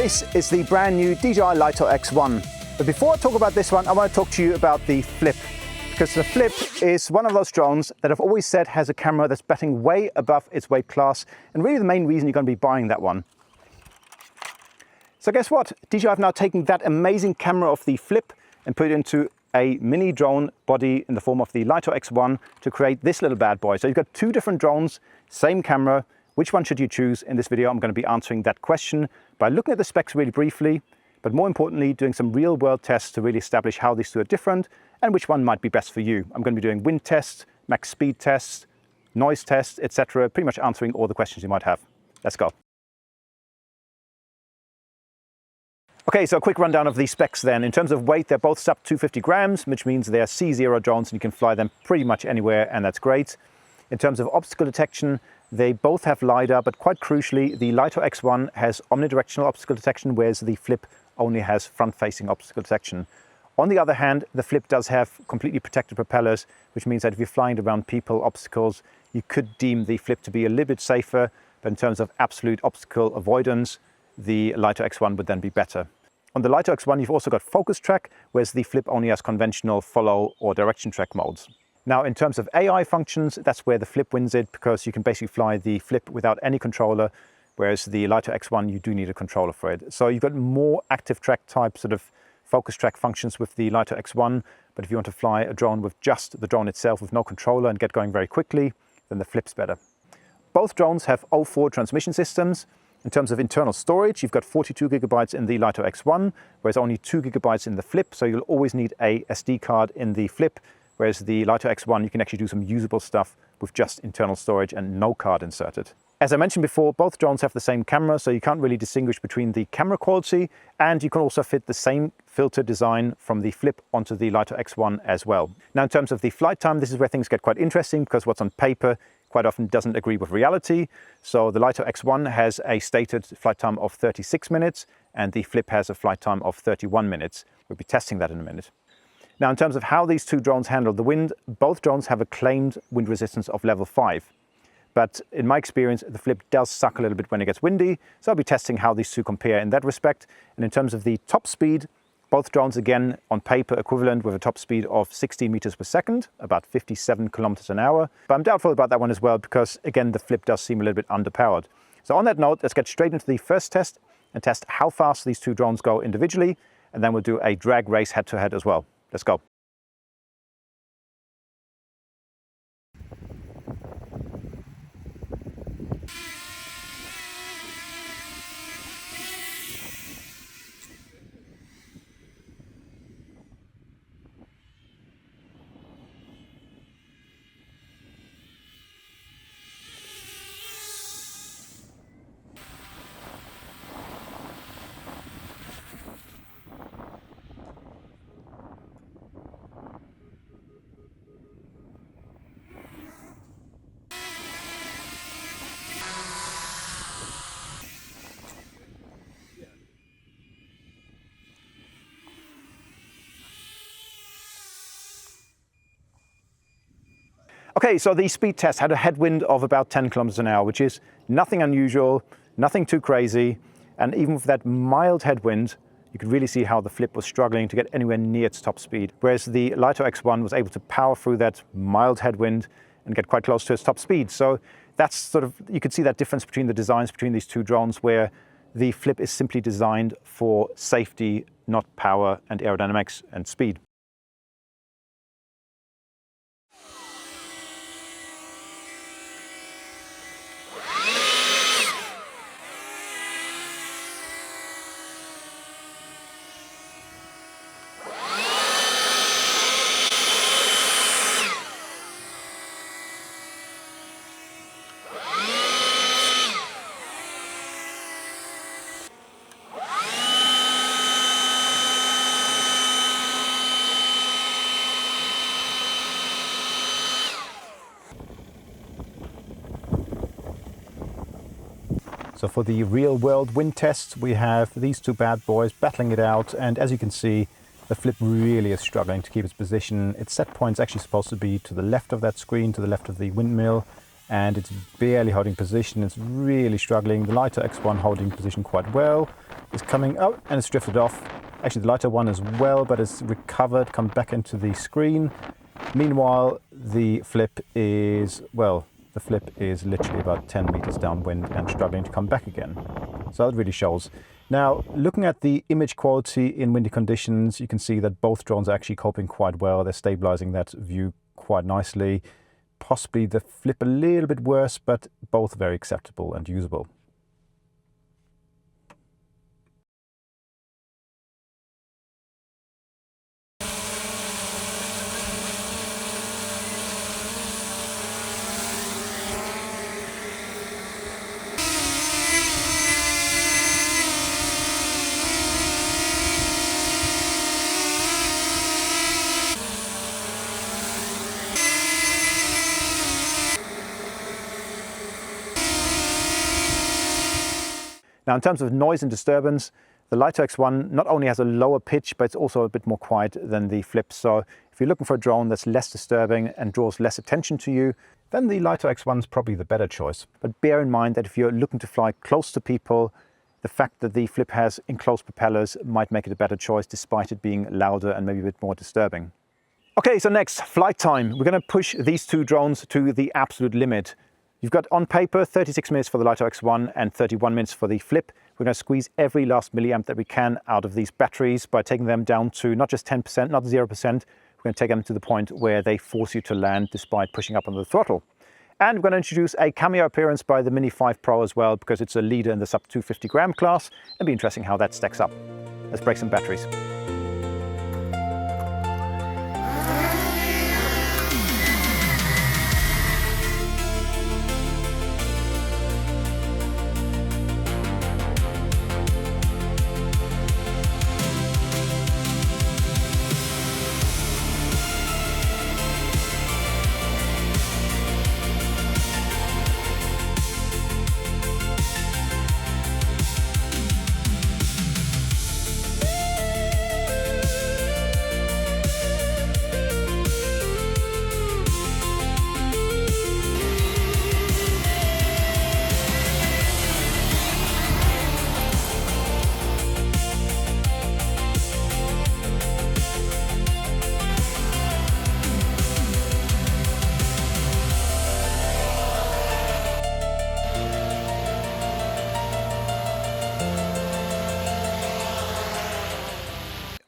This is the brand new DJI Lito X1. But before I talk about this one, I want to talk to you about the Flip. Because the Flip is one of those drones that I've always said has a camera that's batting way above its weight class, and really the main reason you're going to be buying that one. So guess what? DJI have now taken that amazing camera of the Flip and put it into a mini drone body in the form of the Lito X1 to create this little bad boy. So you've got two different drones, same camera. Which one should you choose? In this video, I'm going to be answering that question by looking at the specs really briefly, but more importantly, doing some real world tests to really establish how these two are different and which one might be best for you. I'm going to be doing wind tests, max speed tests, noise tests, etc. Pretty much answering all the questions you might have. Let's go. Okay, so a quick rundown of these specs then. In terms of weight, they're both sub 250 grams, which means they're C0 drones and you can fly them pretty much anywhere, and that's great. In terms of obstacle detection, they both have LiDAR, but quite crucially, the Lito X1 has omnidirectional obstacle detection, whereas the Flip only has front-facing obstacle detection. On the other hand, the Flip does have completely protected propellers, which means that if you're flying around people, obstacles, you could deem the Flip to be a little bit safer, but in terms of absolute obstacle avoidance, the Lito X1 would then be better. On the Lito X1, you've also got focus track, whereas the Flip only has conventional follow or direction track modes. Now, in terms of AI functions, that's where the Flip wins it, because you can basically fly the Flip without any controller, whereas the Lito X1, you do need a controller for it. So you've got more active track type sort of focus track functions with the Lito X1, but if you want to fly a drone with just the drone itself with no controller and get going very quickly, then the Flip's better. Both drones have 04 transmission systems. In terms of internal storage, you've got 42 gigabytes in the Lito X1, whereas only 2 gigabytes in the Flip, so you'll always need a SD card in the Flip, whereas the Lito X1, you can actually do some usable stuff with just internal storage and no card inserted. As I mentioned before, both drones have the same camera, so you can't really distinguish between the camera quality, and you can also fit the same filter design from the Flip onto the Lito X1 as well. Now, in terms of the flight time, this is where things get quite interesting, because what's on paper quite often doesn't agree with reality. So the Lito X1 has a stated flight time of 36 minutes, and the Flip has a flight time of 31 minutes. We'll be testing that in a minute. Now, in terms of how these two drones handle the wind, both drones have a claimed wind resistance of level 5. But in my experience, the Flip does suck a little bit when it gets windy, so I'll be testing how these two compare in that respect. And in terms of the top speed, both drones, again, on paper equivalent with a top speed of 16 meters per second, about 57 kilometers an hour. But I'm doubtful about that one as well, because again, the Flip does seem a little bit underpowered. So on that note, let's get straight into the first test and test how fast these two drones go individually. And then we'll do a drag race head-to-head as well. Let's go. Okay, so the speed test had a headwind of about 10 kilometers an hour, which is nothing unusual, nothing too crazy. And even with that mild headwind, you could really see how the Flip was struggling to get anywhere near its top speed. Whereas the Lito X1 was able to power through that mild headwind and get quite close to its top speed. So that's sort of, you could see that difference between the designs between these two drones, where the Flip is simply designed for safety, not power and aerodynamics and speed. So for the real world wind tests, we have these two bad boys battling it out. And as you can see, the Flip really is struggling to keep its position. Its set point is actually supposed to be to the left of that screen, to the left of the windmill. and it's barely holding position. It's really struggling. The Lito X1 holding position quite well. It's coming up and it's drifted off. Actually, the Lito 1 as well, but it's recovered, come back into the screen. Meanwhile, the Flip is, well, the Flip is literally about 10 meters downwind and struggling to come back again. So that really shows. Now, looking at the image quality in windy conditions, you can see that both drones are actually coping quite well. They're stabilizing that view quite nicely. Possibly the Flip a little bit worse, but both very acceptable and usable. Now, in terms of noise and disturbance, the Lito X1 not only has a lower pitch, but it's also a bit more quiet than the Flip. So if you're looking for a drone that's less disturbing and draws less attention to you, then the Lito X1 is probably the better choice. But bear in mind that if you're looking to fly close to people, the fact that the Flip has enclosed propellers might make it a better choice, despite it being louder and maybe a bit more disturbing. Okay, so next, flight time. We're going to push these two drones to the absolute limit. You've got on paper 36 minutes for the Lito X1 and 31 minutes for the Flip. We're going to squeeze every last milliamp that we can out of these batteries by taking them down to not just 10%, not 0%. We're going to take them to the point where they force you to land despite pushing up on the throttle. And we're going to introduce a cameo appearance by the Mini 5 Pro as well, because it's a leader in the sub 250 gram class. It'll be interesting how that stacks up. Let's break some batteries.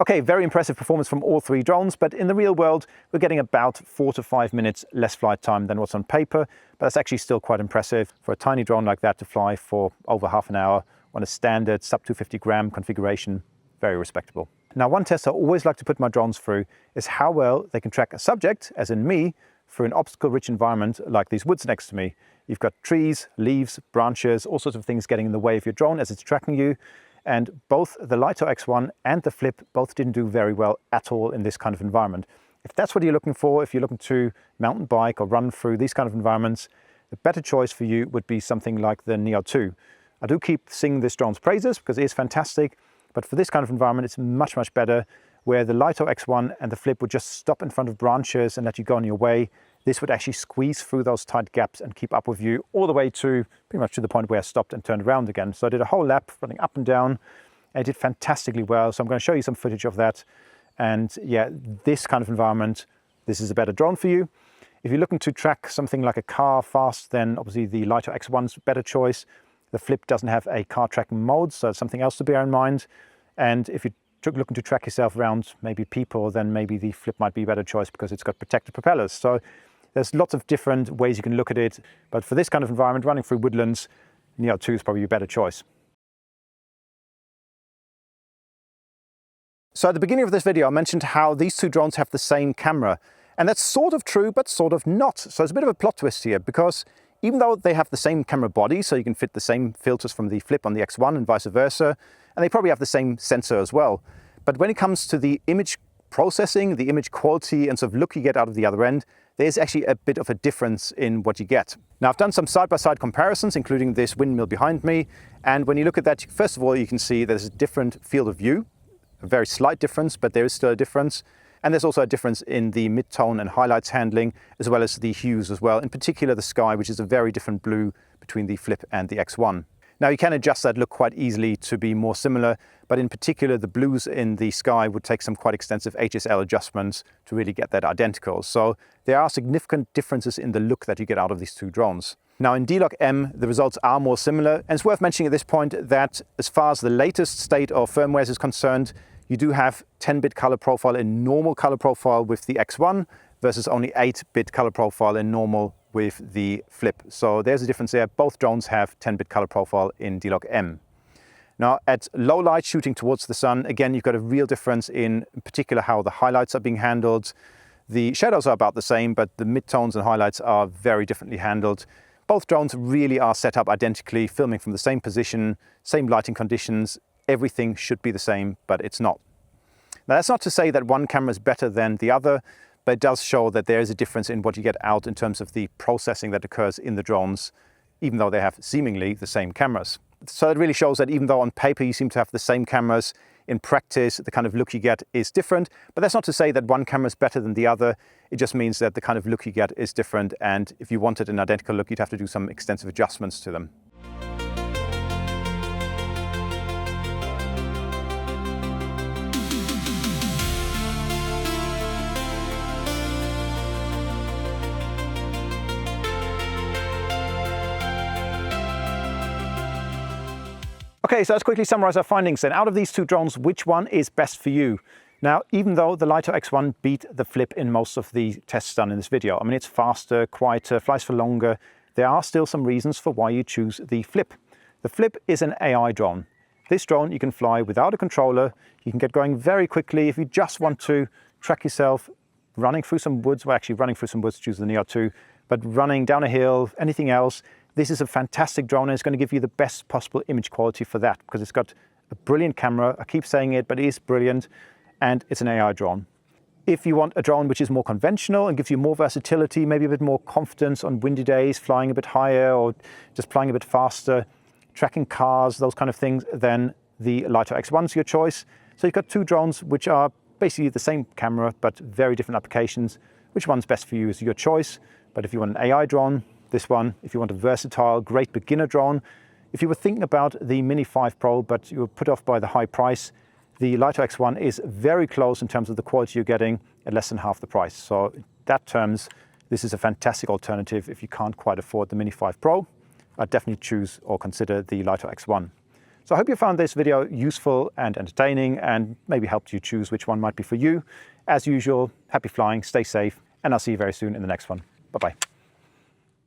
Okay, very impressive performance from all three drones, but in the real world, we're getting about 4 to 5 minutes less flight time than what's on paper, but that's actually still quite impressive for a tiny drone like that to fly for over half an hour on a standard sub 250 gram configuration. Very respectable. Now, one test I always like to put my drones through is how well they can track a subject, as in me, through an obstacle-rich environment like these woods next to me. You've got trees, leaves, branches, all sorts of things getting in the way of your drone as it's tracking you. And both the Lito X1 and the Flip both didn't do very well at all in this kind of environment. If that's what you're looking for, if you're looking to mountain bike or run through these kind of environments, the better choice for you would be something like the Neo 2. I do keep singing this drone's praises because it is fantastic, but for this kind of environment, it's much, much better, where the Lito X1 and the Flip would just stop in front of branches and let you go on your way. This would actually squeeze through those tight gaps and keep up with you all the way to pretty much to the point where I stopped and turned around again. So I did a whole lap running up and down, and it did fantastically well. So I'm going to show you some footage of that. And yeah, this kind of environment, this is a better drone for you. If you're looking to track something like a car fast, then obviously the Lito X1's a better choice. The Flip doesn't have a car tracking mode, so it's something else to bear in mind. And if you're looking to track yourself around maybe people, then maybe the Flip might be a better choice because it's got protected propellers. So there's lots of different ways you can look at it, but for this kind of environment, running through woodlands, Neo 2 is probably a better choice. So at the beginning of this video, I mentioned how these two drones have the same camera, and that's sort of true, but sort of not. So it's a bit of a plot twist here, because even though they have the same camera body, so you can fit the same filters from the Flip on the X1 and vice versa, and they probably have the same sensor as well. But when it comes to the image processing, the image quality and sort of look you get out of the other end, there's actually a bit of a difference in what you get. Now, I've done some side-by-side comparisons, including this windmill behind me. And when you look at that, first of all, you can see there's a different field of view, a very slight difference, but there is still a difference. And there's also a difference in the mid-tone and highlights handling, as well as the hues as well, in particular the sky, which is a very different blue between the Flip and the X1. Now you can adjust that look quite easily to be more similar, but in particular the blues in the sky would take some quite extensive HSL adjustments to really get that identical. So there are significant differences in the look that you get out of these two drones. Now in D-Log M, the results are more similar, and it's worth mentioning at this point that as far as the latest state of firmware is concerned, you do have 10-bit color profile in normal color profile with the X1 versus only 8-bit color profile in normal with the Flip. So there's a difference there. Both drones have 10-bit color profile in D-Log M. Now at low light shooting towards the sun, again, you've got a real difference in particular how the highlights are being handled. The shadows are about the same, but the midtones and highlights are very differently handled. Both drones really are set up identically, filming from the same position, same lighting conditions. Everything should be the same, but it's not. Now that's not to say that one camera is better than the other, but it does show that there is a difference in what you get out in terms of the processing that occurs in the drones, even though they have seemingly the same cameras. So it really shows that even though on paper you seem to have the same cameras, in practice the kind of look you get is different. But that's not to say that one camera is better than the other. It just means that the kind of look you get is different, and if you wanted an identical look, you'd have to do some extensive adjustments to them. Okay, so let's quickly summarize our findings then. Out of these two drones, which one is best for you? Now, even though the Lito X1 beat the Flip in most of the tests done in this video, I mean, it's faster, quieter, flies for longer, there are still some reasons for why you choose the Flip. The Flip is an AI drone. This drone you can fly without a controller. You can get going very quickly if you just want to track yourself running through some woods, well, actually running through some woods, choose the Neo 2, but running down a hill, anything else. This is a fantastic drone, and it's going to give you the best possible image quality for that, because it's got a brilliant camera. I keep saying it, but it is brilliant, and it's an AI drone. If you want a drone which is more conventional and gives you more versatility, maybe a bit more confidence on windy days, flying a bit higher or just flying a bit faster, tracking cars, those kind of things, then the Lito X1 is your choice. So you've got two drones which are basically the same camera, but very different applications. Which one's best for you is your choice. But if you want an AI drone, this one. If you want a versatile, great beginner drone, if you were thinking about the Mini 5 Pro, but you were put off by the high price, the Lito X1 is very close in terms of the quality you're getting at less than half the price. So in that terms, this is a fantastic alternative if you can't quite afford the Mini 5 Pro. I'd definitely choose or consider the Lito X1. So I hope you found this video useful and entertaining and maybe helped you choose which one might be for you. As usual, happy flying, stay safe, and I'll see you very soon in the next one. Bye-bye.